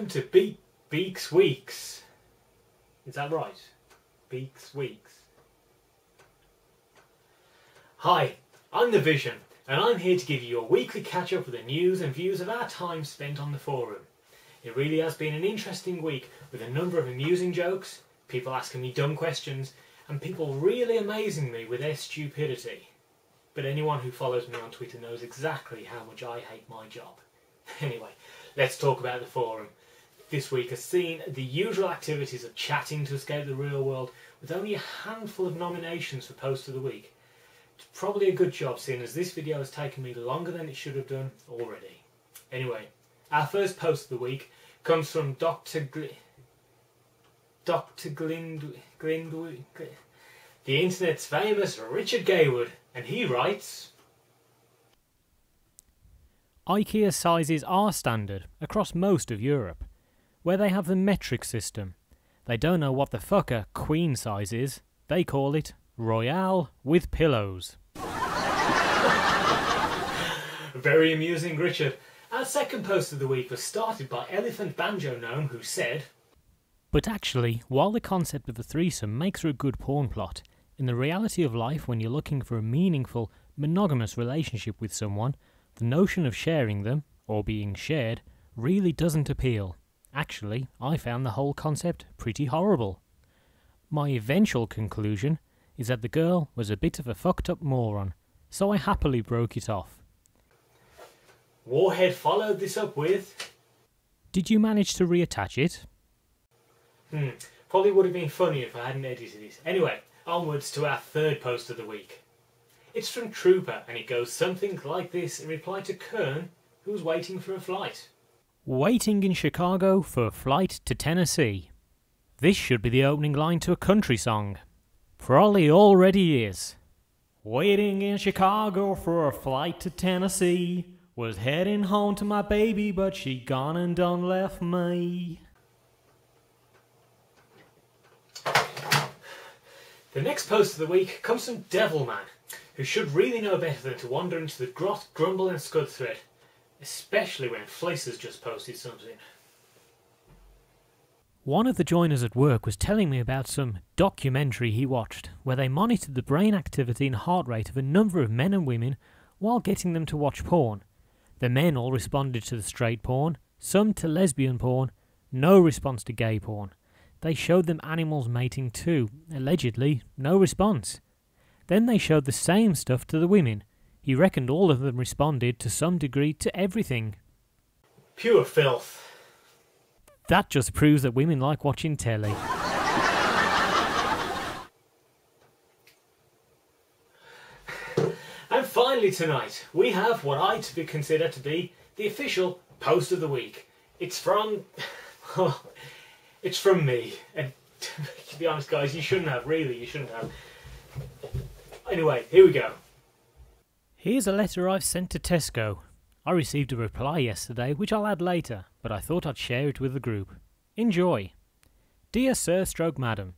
welcome to Beex Weex. Is that right? Beex Weex. Hi, I'm The Vision, and I'm here to give you a weekly catch-up with the news and views of our time spent on the forum. It really has been an interesting week, with a number of amusing jokes, people asking me dumb questions, and people really amazing me with their stupidity. But anyone who follows me on Twitter knows exactly how much I hate my job. Anyway, let's talk about the forum. This week has seen the usual activities of chatting to escape the real world, with only a handful of nominations for Post of the Week. It's probably a good job, seeing as this video has taken me longer than it should have done already. Anyway, our first Post of the Week comes from Dr. Glindwood, the internet's famous Richard Gaywood, and he writes: IKEA sizes are standard across most of Europe, where they have the metric system. They don't know what the fuck a queen size is. They call it Royale with pillows. Very amusing, Richard. Our second Post of the Week was started by Elephant Banjo Gnome, who said, But actually, while the concept of a threesome makes for a good porn plot, in the reality of life, when you're looking for a meaningful, monogamous relationship with someone, the notion of sharing them, or being shared, really doesn't appeal. Actually, I found the whole concept pretty horrible. My eventual conclusion is that the girl was a bit of a fucked up moron, so I happily broke it off. Warhead followed this up with, Did you manage to reattach it? Probably would have been funny if I hadn't edited it. Anyway, onwards to our third Post of the Week. It's from Trooper, and it goes something like this in reply to Kern, who's waiting for a flight. Waiting in Chicago for a flight to Tennessee. This should be the opening line to a country song. Probably already is. Waiting in Chicago for a flight to Tennessee. Was heading home to my baby, but she gone and done left me. The next Post of the Week comes from Devilman, who should really know better than to wander into the grot, grumble and scud thread, especially when Fliss has just posted something. One of the joiners at work was telling me about some documentary he watched, where they monitored the brain activity and heart rate of a number of men and women while getting them to watch porn. The men all responded to the straight porn, some to lesbian porn, no response to gay porn. They showed them animals mating too, allegedly no response. Then they showed the same stuff to the women. He reckoned all of them responded to some degree to everything. Pure filth. That just proves that women like watching telly. And finally tonight, we have what I consider to be the official Post of the Week. It's from... it's from me. And to be honest, guys, you shouldn't have, really, you shouldn't have. Anyway, here we go. Here's a letter I've sent to Tesco. I received a reply yesterday, which I'll add later, but I thought I'd share it with the group. Enjoy. Dear Sir / Madam,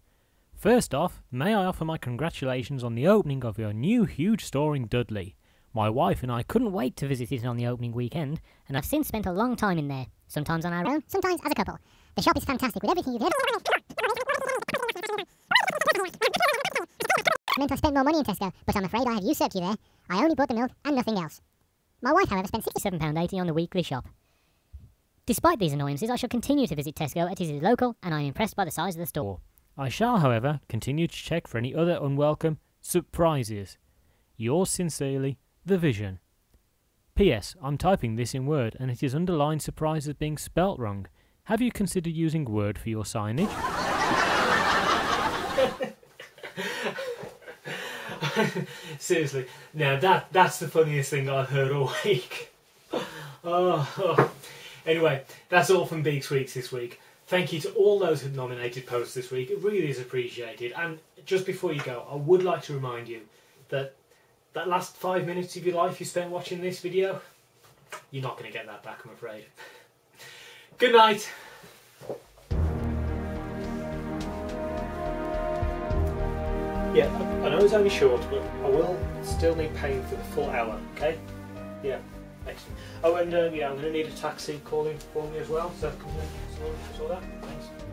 first off, may I offer my congratulations on the opening of your new huge store in Dudley. My wife and I couldn't wait to visit it on the opening weekend, and I've since spent a long time in there, sometimes on our own, sometimes as a couple. The shop is fantastic with everything you've ever... I meant I spent more money in Tesco, but I'm afraid I have usurped you there. I only bought the milk and nothing else. My wife, however, spent £67.80 on the weekly shop. Despite these annoyances, I shall continue to visit Tesco as it is local, and I am impressed by the size of the store. I shall, however, continue to check for any other unwelcome surprises. Yours sincerely, The Vision. P.S. I'm typing this in Word, and it is underlined surprise as being spelt wrong. Have you considered using Word for your signage? Seriously, now that's the funniest thing I've heard all week. Anyway, that's all from Beex Weex this week. Thank you to all those who nominated posts this week. It really is appreciated. And just before you go, I would like to remind you that that last 5 minutes of your life you spent watching this video, you're not going to get that back, I'm afraid. Good night. Yeah, I know it's only short, but I will still need paying for the full hour, okay? Yeah. Excellent. Oh, and yeah, I'm going to need a taxi calling for me as well, so can you sort that? Thanks.